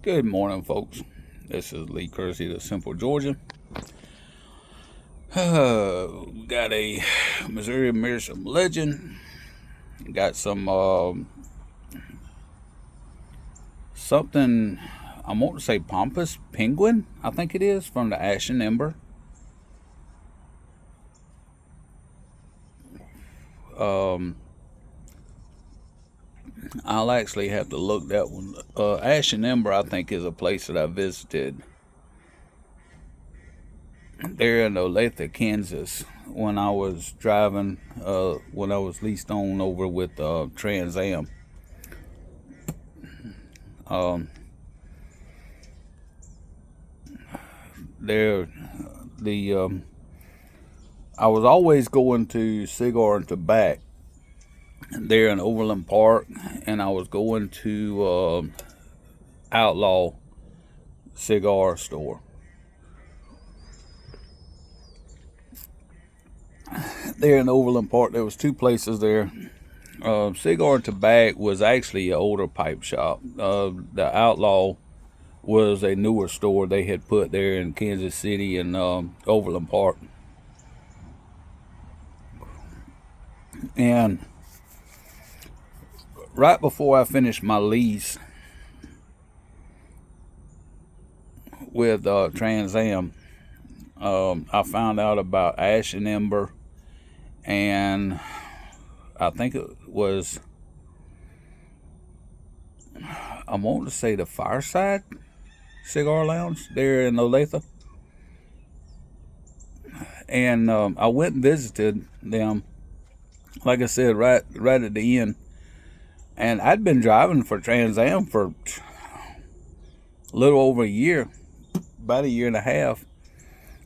Good morning, folks. This is Lee Kersey of Simple, Georgia. Got a Missouri Meerschaum Legend. Got some something, I want to say Pompous Penguin, I think it is, from the Ash Ember. I'll actually have to look that one. Ash Ember, I think, is a place that I visited there in Olathe, Kansas, when I was driving, when I was leased on over with Trans Am. There, I was always going to Cigar and Tobacco there in Overland Park, and I was going to Outlaw Cigar Store. There in Overland Park, there was two places there. Cigar and Tobacco was actually an older pipe shop. The Outlaw was a newer store they had put there in Kansas City and Overland Park. And right before I finished my lease with Trans Am, I found out about Ash and Ember, and I think it was, I want to say, the Fireside Cigar Lounge there in Olathe. And I went and visited them, like I said, right at the end. And I'd been driving for Trans Am for a little over a year, about a year and a half.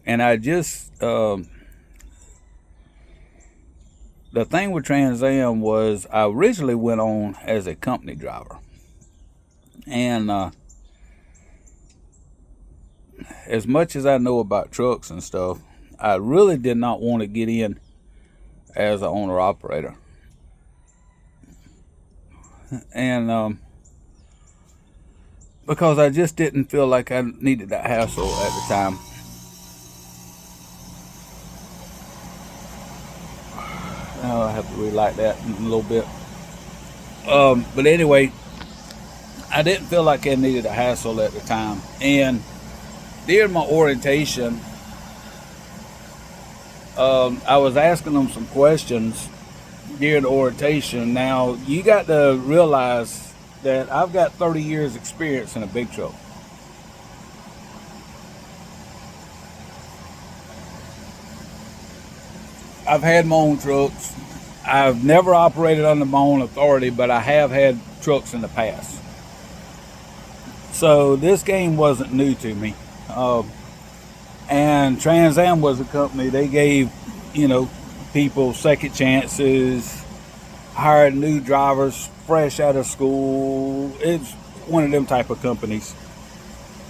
And I just, the thing with Trans Am was I originally went on as a company driver. And as much as I know about trucks and stuff, I really did not want to get in as an owner-operator. And because I just didn't feel like I needed that hassle at the time. I'll have to relight that in a little bit. But anyway, I didn't feel like I needed a hassle at the time. And during my orientation, I was asking them some questions during the orientation. Now, you got to realize that I've got 30 years experience in a big truck. I've had my own trucks. I've never operated under my own authority, but I have had trucks in the past. So this game wasn't new to me. And Trans Am was a company, they gave, people second chances, hired new drivers fresh out of school. It's one of them type of companies.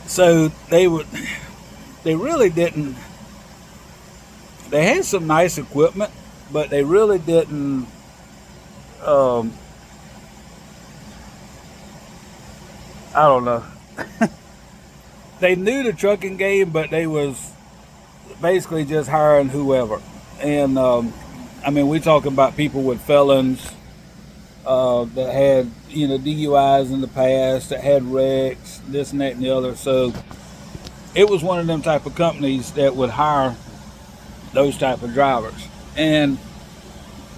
So they really didn't, they had some nice equipment, but they really didn't, I don't know. They knew the trucking game, but they was basically just hiring whoever. And we talking about people with felons that had DUIs in the past, that had wrecks, this and that and the other. So it was one of them type of companies that would hire those type of drivers and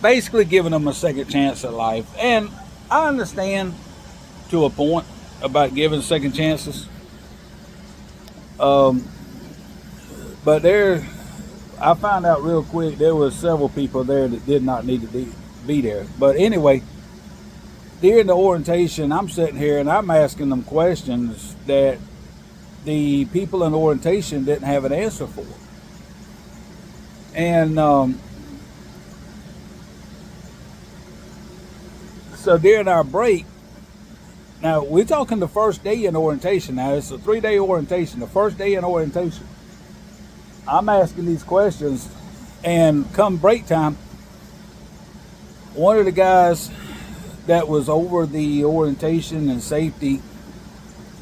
basically giving them a second chance at life. And I understand to a point about giving second chances. But I found out real quick there was several people there that did not need to be there. But anyway, during the orientation, I'm sitting here and I'm asking them questions that the people in orientation didn't have an answer for. And so during our break, now we're talking the first day in orientation. Now it's a 3-day orientation. The first day in orientation, I'm asking these questions, and come break time, one of the guys that was over the orientation and safety,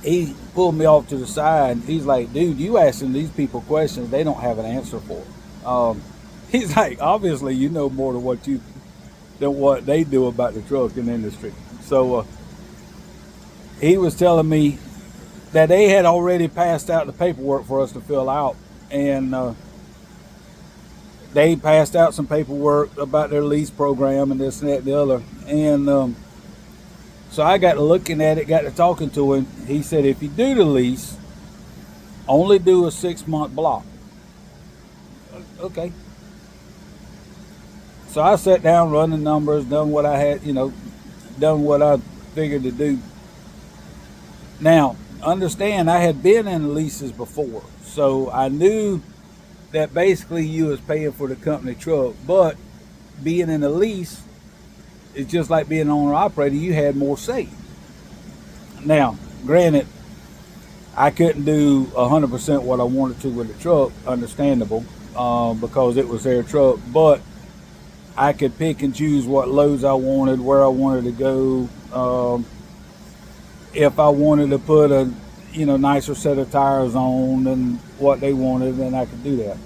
he pulled me off to the side. He's like, dude, you asking these people questions they don't have an answer for. He's like, obviously you know more than what they do about the trucking industry. So he was telling me that they had already passed out the paperwork for us to fill out, and they passed out some paperwork about their lease program and this and that and the other. And so I got to looking at it, got to talking to him. He said, if you do the lease, only do a 6-month block. Okay. So I sat down, run the numbers, done what I had, done what I figured to do. Now, understand, I had been in leases before, so I knew that basically you was paying for the company truck, but being in a lease, it's just like being an owner-operator, you had more say. Now, granted, I couldn't do 100% what I wanted to with the truck, understandable, because it was their truck, but I could pick and choose what loads I wanted, where I wanted to go. If I wanted to put a nicer set of tires on than what they wanted, then I could do that.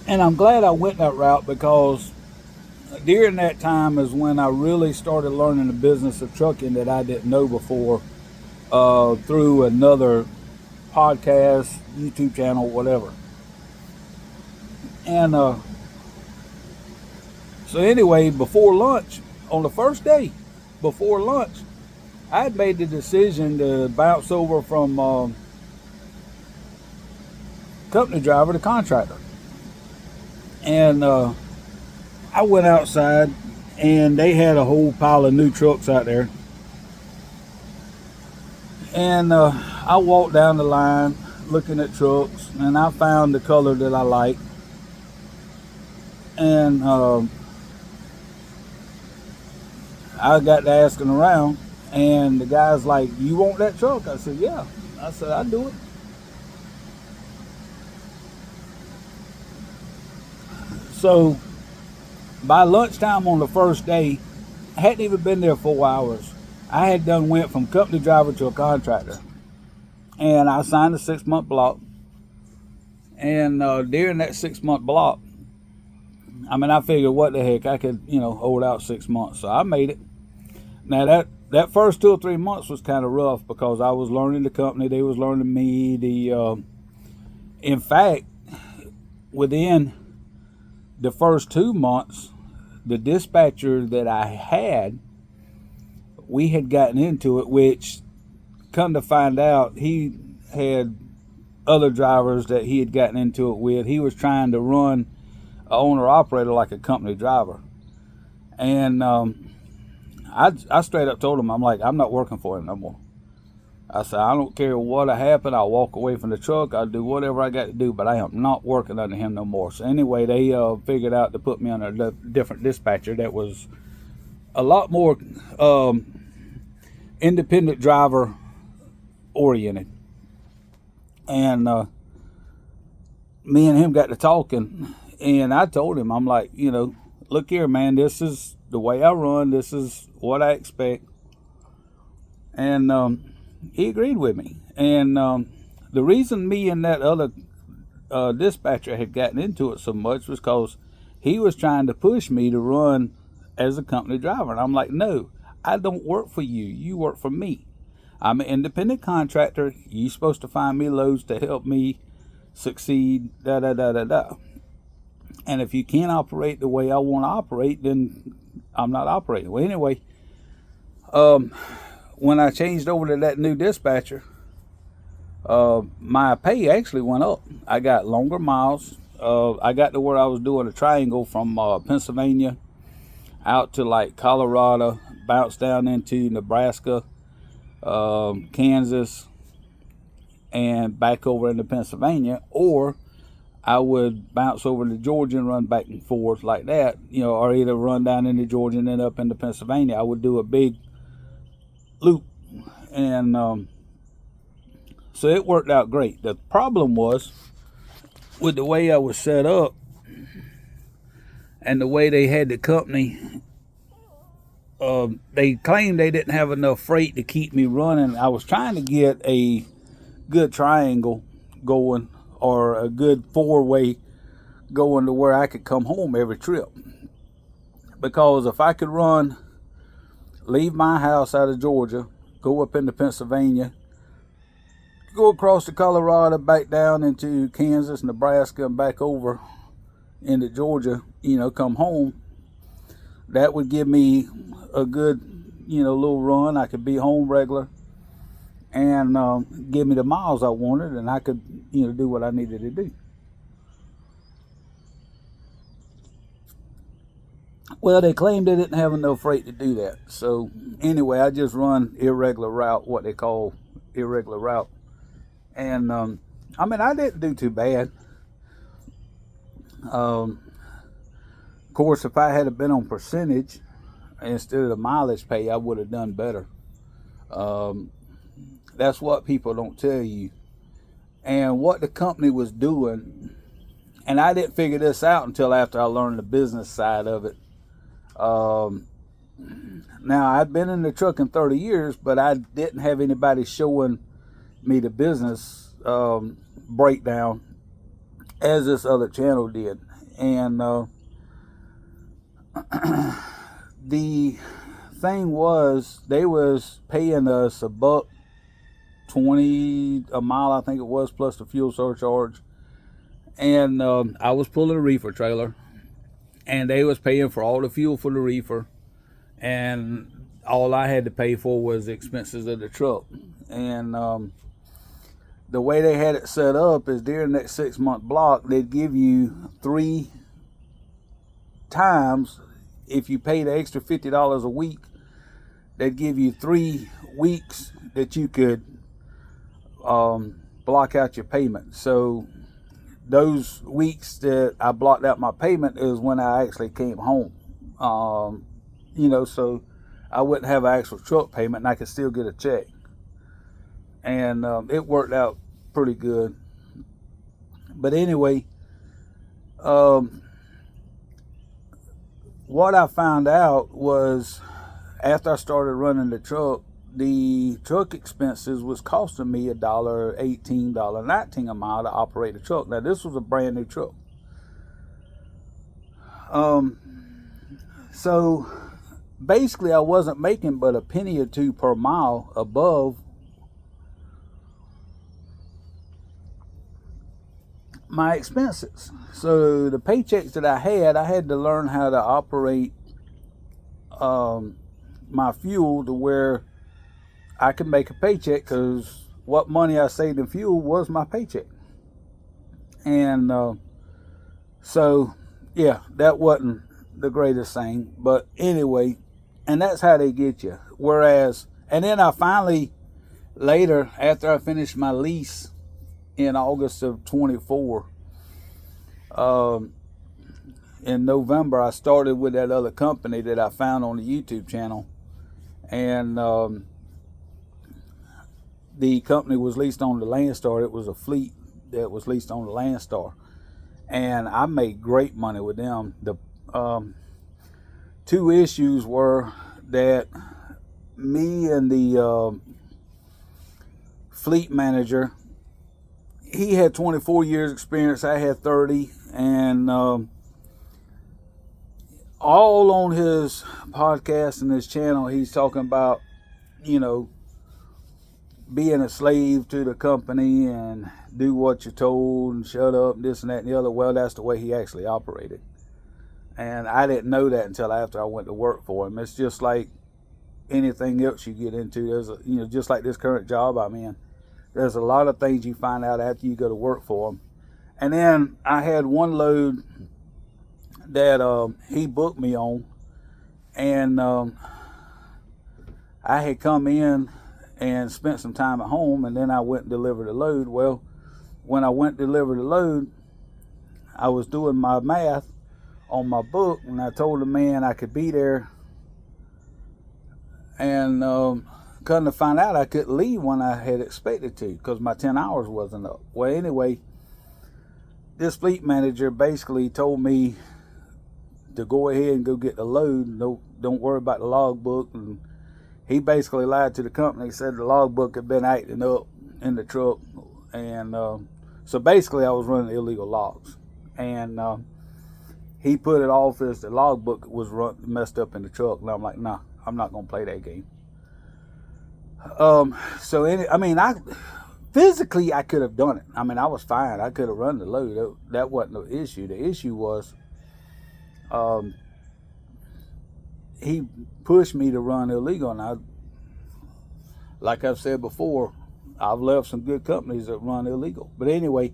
And I'm glad I went that route, because during that time is when I really started learning the business of trucking that I didn't know before, through another podcast, YouTube channel, whatever. And so anyway, before lunch, on the first day, before lunch, I had made the decision to bounce over from company driver to contractor. And I went outside, and they had a whole pile of new trucks out there. And I walked down the line looking at trucks, and I found the color that I liked. And I got to asking around, and the guy's like, you want that truck? I said, yeah. I said, I'll do it. So by lunchtime on the first day, I hadn't even been there 4 hours. I had done went from company driver to a contractor, and I signed a 6-month block. And during that 6-month block, I figured, what the heck, I could hold out 6 months. So I made it. Now that first 2 or 3 months was kind of rough, because I was learning the company, they was learning me. In fact, within the first 2 months, the dispatcher that I had, we had gotten into it, which, come to find out, he had other drivers that he had gotten into it with. He was trying to run an owner-operator like a company driver. And I straight up told him, I'm like, I'm not working for him no more. I said, I don't care what happened. I'll walk away from the truck. I'll do whatever I got to do, but I am not working under him no more. So anyway, they figured out to put me on a different dispatcher that was a lot more independent driver oriented. And me and him got to talking, and I told him, I'm like, look here, man, this is the way I run. This is what I expect. And he agreed with me. And the reason me and that other dispatcher had gotten into it so much was because he was trying to push me to run as a company driver. And I'm like, no, I don't work for you. You work for me. I'm an independent contractor. You're supposed to find me loads to help me succeed, And if you can't operate the way I want to operate, then I'm not operating. Well, anyway, when I changed over to that new dispatcher, my pay actually went up. I got longer miles. I got to where I was doing a triangle from Pennsylvania out to like Colorado, bounced down into Nebraska, Kansas, and back over into Pennsylvania, or I would bounce over to Georgia and run back and forth like that, or either run down into Georgia and then up into Pennsylvania. I would do a big loop, and so it worked out great. The problem was with the way I was set up and the way they had the company they claimed they didn't have enough freight to keep me running. I was trying to get a good triangle going, or a good four-way going, to where I could come home every trip. Because if I could leave my house out of Georgia, go up into Pennsylvania, go across to Colorado, back down into Kansas, Nebraska, and back over into Georgia, come home, that would give me a good, little run. I could be home regular and give me the miles I wanted, and I could, do what I needed to do. Well, they claimed they didn't have enough freight to do that. So anyway, I just run irregular route, what they call irregular route. And I didn't do too bad. Of course, if I had been on percentage instead of the mileage pay, I would have done better. That's what people don't tell you. And what the company was doing, and I didn't figure this out until after I learned the business side of it. Now, I'd been in the trucking 30 years, but I didn't have anybody showing me the business breakdown as this other channel did. And the thing was, they was paying us $1.20 a mile, I think it was, plus the fuel surcharge. And I was pulling a reefer trailer, and they was paying for all the fuel for the reefer, and all I had to pay for was the expenses of the truck. And the way they had it set up is, during that 6-month block, they'd give you 3 times. If you paid the extra $50 a week, they'd give you 3 weeks that you could block out your payment. So those weeks that I blocked out my payment is when I actually came home. So I wouldn't have an actual truck payment, and I could still get a check. And it worked out pretty good. But anyway, what I found out was, after I started running the truck expenses was costing me $1.18, $1.19 a mile to operate the truck. Now, this was a brand new truck. So basically, I wasn't making but a penny or two per mile above my expenses. So the paychecks that I had to learn how to operate my fuel to where I could make a paycheck, because what money I saved in fuel was my paycheck. And so yeah, that wasn't the greatest thing, but anyway, and that's how they get you. Whereas, and then I finally, later, after I finished my lease in August of 24, in November, I started with that other company that I found on the YouTube channel. And the company was leased on the Landstar. It was a fleet that was leased on the Landstar. And I made great money with them. The 2 issues were that me and the fleet manager, he had 24 years experience, I had 30, and all on his podcast and his channel, he's talking about, being a slave to the company and do what you're told and shut up and this and that and the other. Well, that's the way he actually operated. And I didn't know that until after I went to work for him. It's just like anything else you get into. There's just like this current job I'm in. There's a lot of things you find out after you go to work for him. And then I had one load that he booked me on, and I had come in and spent some time at home, and then I went and delivered the load. Well, when I went to deliver the load, I was doing my math on my book, and I told the man I could be there, and come to find out I couldn't leave when I had expected to, because my 10 hours wasn't up. Well, anyway, this fleet manager basically told me to go ahead and go get the load. No, don't worry about the logbook. And he basically lied to the company. He said the logbook had been acting up in the truck, and so basically I was running illegal logs, and he put it off as the logbook was messed up in the truck. And I'm like, nah, I'm not gonna play that game. I physically I could have done it. I mean, I was fine. I could have run the load. That wasn't the issue. The issue was he pushed me to run illegal, and like I've said before, I've left some good companies that run illegal. But anyway,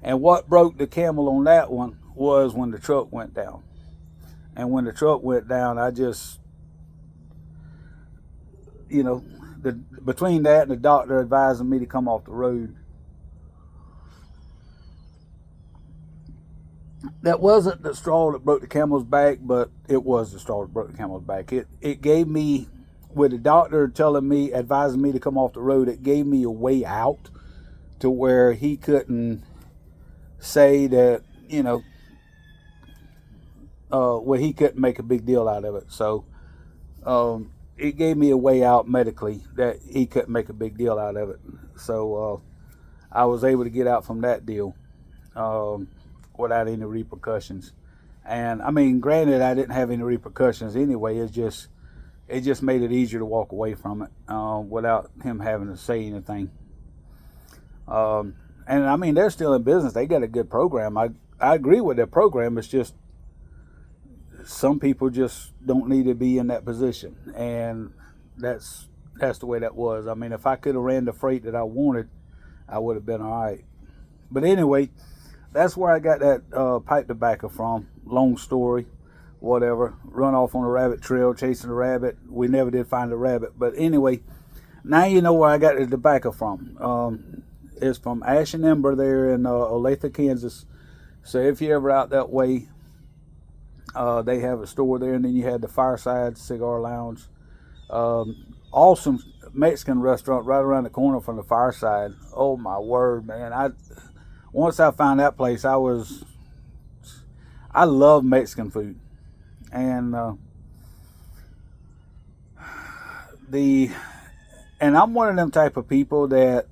and what broke the camel on that one was when the truck went down. And when the truck went down, I just, between that and the doctor advising me to come off the road, that wasn't the straw that broke the camel's back, but it was the straw that broke the camel's back. It gave me, with the doctor advising me to come off the road, it gave me a way out to where he couldn't say that, where he couldn't make a big deal out of it. So it gave me a way out medically that he couldn't make a big deal out of it. So I was able to get out from that deal without any repercussions. And I mean, granted, I didn't have any repercussions anyway. It just made it easier to walk away from it without him having to say anything. And I mean, they're still in business. They got a good program. I agree with their program. It's just some people just don't need to be in that position, and that's the way that was. I mean, if I could have ran the freight that I wanted, I would have been all right. But anyway, that's where I got that pipe tobacco from. Long story, whatever. Run off on a rabbit trail chasing a rabbit. We never did find a rabbit. But anyway, now you know where I got the tobacco from. It's from Ash Ember there in Olathe, Kansas. So if you're ever out that way, they have a store there, and then you had the Fireside Cigar Lounge. Awesome Mexican restaurant right around the corner from the Fireside. Oh my word, man. Once I found that place, I love Mexican food. And I'm one of them type of people that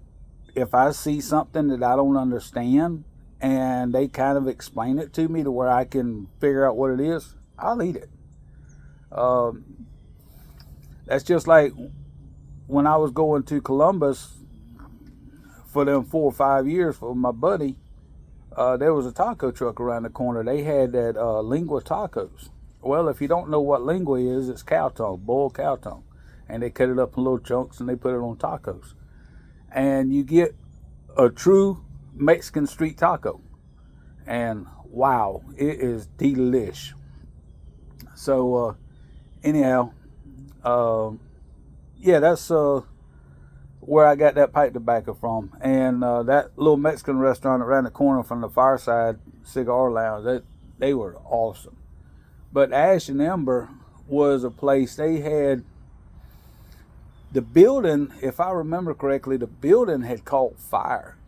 if I see something that I don't understand and they kind of explain it to me to where I can figure out what it is, I'll eat it. That's just like when I was going to Columbus for them 4 or 5 years for my buddy. There was a taco truck around the corner. They had that lingua tacos. Well, if you don't know what lingua is, it's cow tongue, boiled cow tongue. And they cut it up in little chunks and they put it on tacos. And you get a true Mexican street taco. And wow, it is delish. So anyhow, yeah, that's where I got that pipe tobacco from. And that little Mexican restaurant around the corner from the Fireside Cigar Lounge, they were awesome. But Ash and Ember was a place they had. The building, if I remember correctly, the building had caught fire.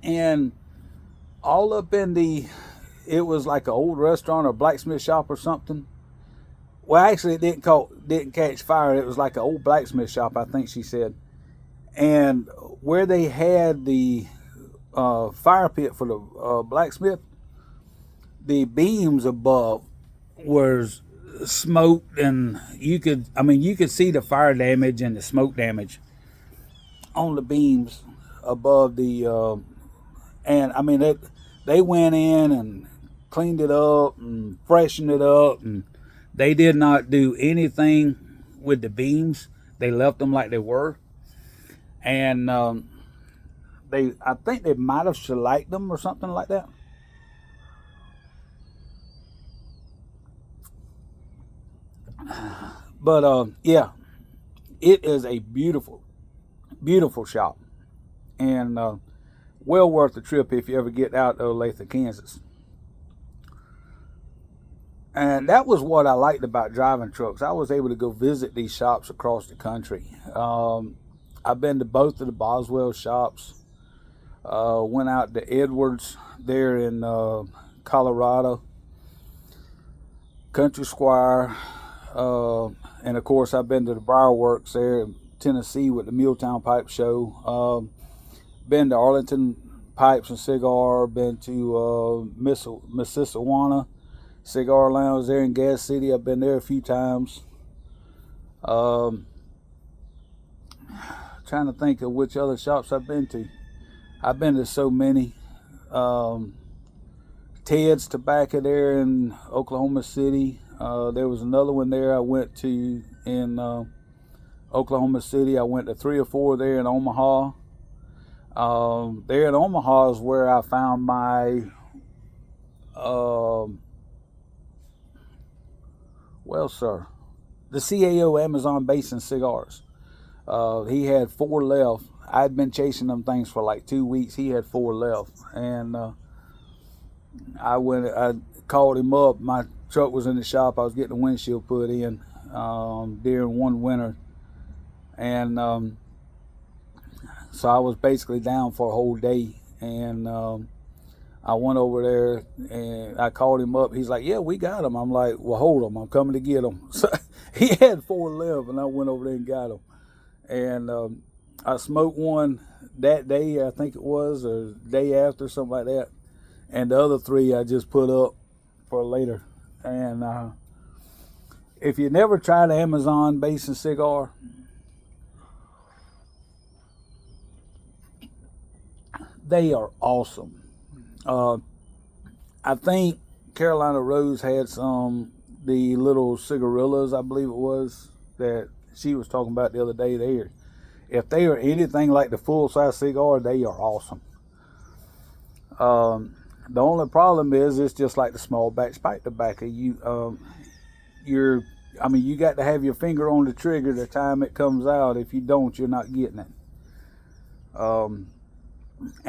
And all up in it was like an old restaurant or blacksmith shop or something. Well, actually, it didn't catch fire. It was like an old blacksmith shop, I think she said. And where they had the fire pit for the blacksmith, the beams above were smoked, and you could see the fire damage and the smoke damage on the beams above the. And I mean, they went in and cleaned it up and freshened it up, and they did not do anything with the beams. They left them like they were. And I think they might have shellacked them or something like that. But yeah, it is a beautiful, beautiful shop. And well worth the trip if you ever get out to Olathe, Kansas. And that was what I liked about driving trucks. I was able to go visit these shops across the country. I've been to both of the Boswell shops. Went out to Edwards there in Colorado. Country Squire, and of course I've been to the Briarworks there in Tennessee with the Muletown Pipe Show. Been to Arlington Pipes and Cigar. Been to Mississauga Cigar Lounge there in Gas City. I've been there a few times. Trying to think of which other shops I've been to. I've been to so many. Ted's Tobacco there in Oklahoma City. There was another one there I went to in Oklahoma City. I went to 3 or 4 there in Omaha. There in Omaha is where I found my the CAO Amazon Basin cigars. He had 4 left. I'd been chasing them things for like 2 weeks. He had 4 left, and I called him up. My truck was in the shop. I was getting the windshield put in during one winter, and so I was basically down for a whole day, and I went over there and I called him up. He's like, "Yeah, we got them." I'm like, "Well, hold them. I'm coming to get them." So he had 4 left, and I went over there and got them. And I smoked one that day, I think it was, or day after, something like that. And the other 3 I just put up for later. And if you never tried an Amazon Basin cigar, they are awesome. I think Carolina Rose had the little cigarillas, I believe it was, that she was talking about the other day. If they are anything like the full-size cigar, they are awesome. The only problem is it's just like the small batch pipe tobacco. You got to have your finger on the trigger the time it comes out. If you don't, you're not getting it. And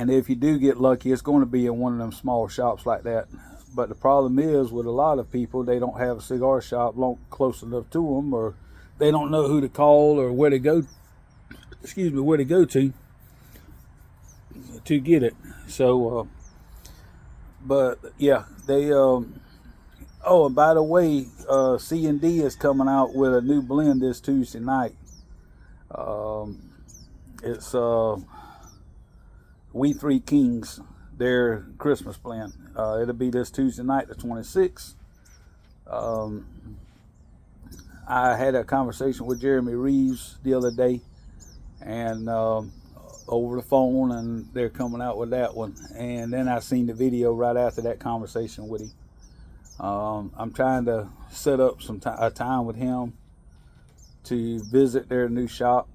if you do get lucky, it's going to be in one of them small shops like that. But the problem is with a lot of people, they don't have a cigar shop close enough to them, or they don't know who to call or where to go. Where to go to get it. So, but yeah, they. Oh, and by the way, C&D is coming out with a new blend this Tuesday night. It's We Three Kings, their Christmas blend. It'll be this Tuesday night, the 26th. I had a conversation with Jeremy Reeves the other day, and over the phone, and they're coming out with that one. And then I seen the video right after that conversation with him. I'm trying to set up a time with him to visit their new shop,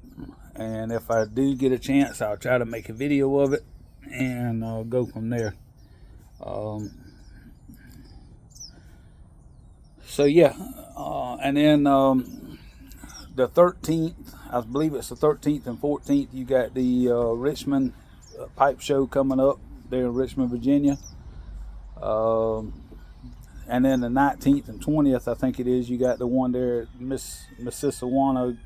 and if I do get a chance, I'll try to make a video of it and go from there. So yeah, and then the 13th, I believe it's the 13th and 14th, you got the Richmond Pipe Show coming up there in Richmond, Virginia. And then the 19th and 20th, I think it is, you got the one there at Mississauga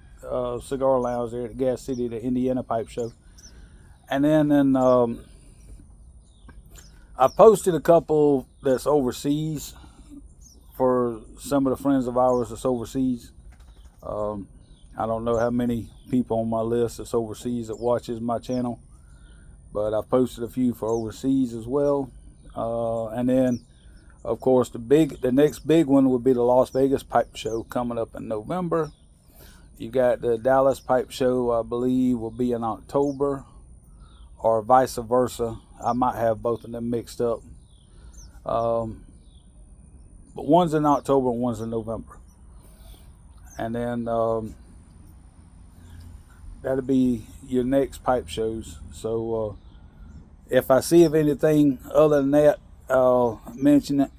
Cigar Lounge there at Gas City, the Indiana Pipe Show. And then I posted a couple that's overseas for some of the friends of ours that's overseas. I don't know how many people on my list that's overseas that watches my channel, but I posted a few for overseas as well. And then, of course, the next big one would be the Las Vegas Pipe Show coming up in November. You got the Dallas Pipe Show, I believe, will be in October, or vice versa. I might have both of them mixed up. But one's in October and one's in November. And then that'll be your next pipe shows. So if I see of anything other than that, I'll mention it.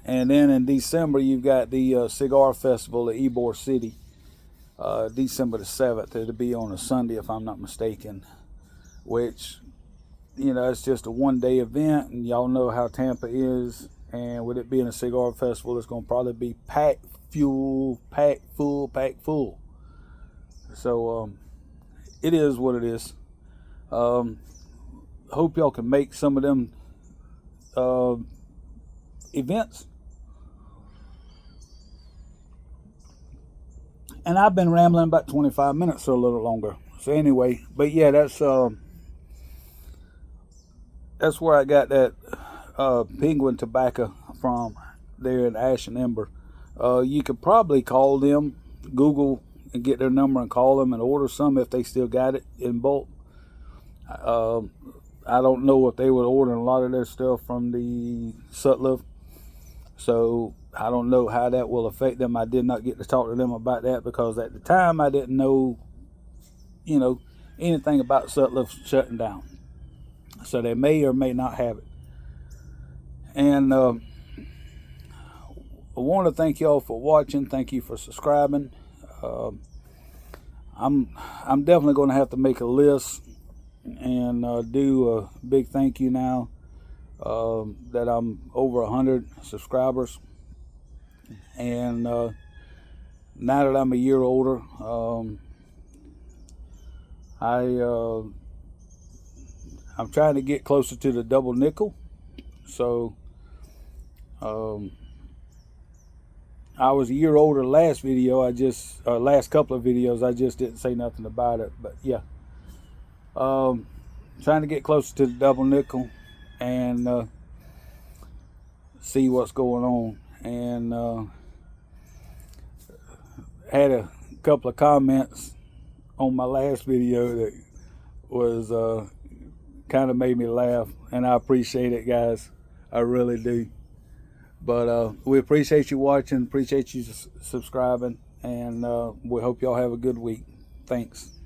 And then in December, you've got the Cigar Festival at Ybor City, December the 7th. It'll be on a Sunday, if I'm not mistaken, which, it's just a one-day event, and y'all know how Tampa is. And with it being a cigar festival, it's going to probably be packed full. So it is what it is. Hope y'all can make some of them events. And I've been rambling about 25 minutes or a little longer. So anyway, but yeah, that's where I got that penguin tobacco from there in Ash and Ember. You could probably call them, Google and get their number and call them and order some if they still got it in bulk. I don't know if they were ordering a lot of their stuff from the Sutliff, so I don't know how that will affect them. I did not get to talk to them about that because at the time I didn't know, anything about Sutliff shutting down. So they may or may not have it. And I want to thank y'all for watching. Thank you for subscribing. I'm definitely going to have to make a list and do a big thank you now that I'm over 100 subscribers. And now that I'm a year older, I'm trying to get closer to the double nickel. So I was a year older last video. Last couple of videos, I just didn't say nothing about it. But yeah, trying to get closer to the double nickel and see what's going on. And had a couple of comments on my last video that was kind of made me laugh, and I appreciate it, guys. I really do. But we appreciate you watching, appreciate you subscribing, and we hope y'all have a good week. Thanks.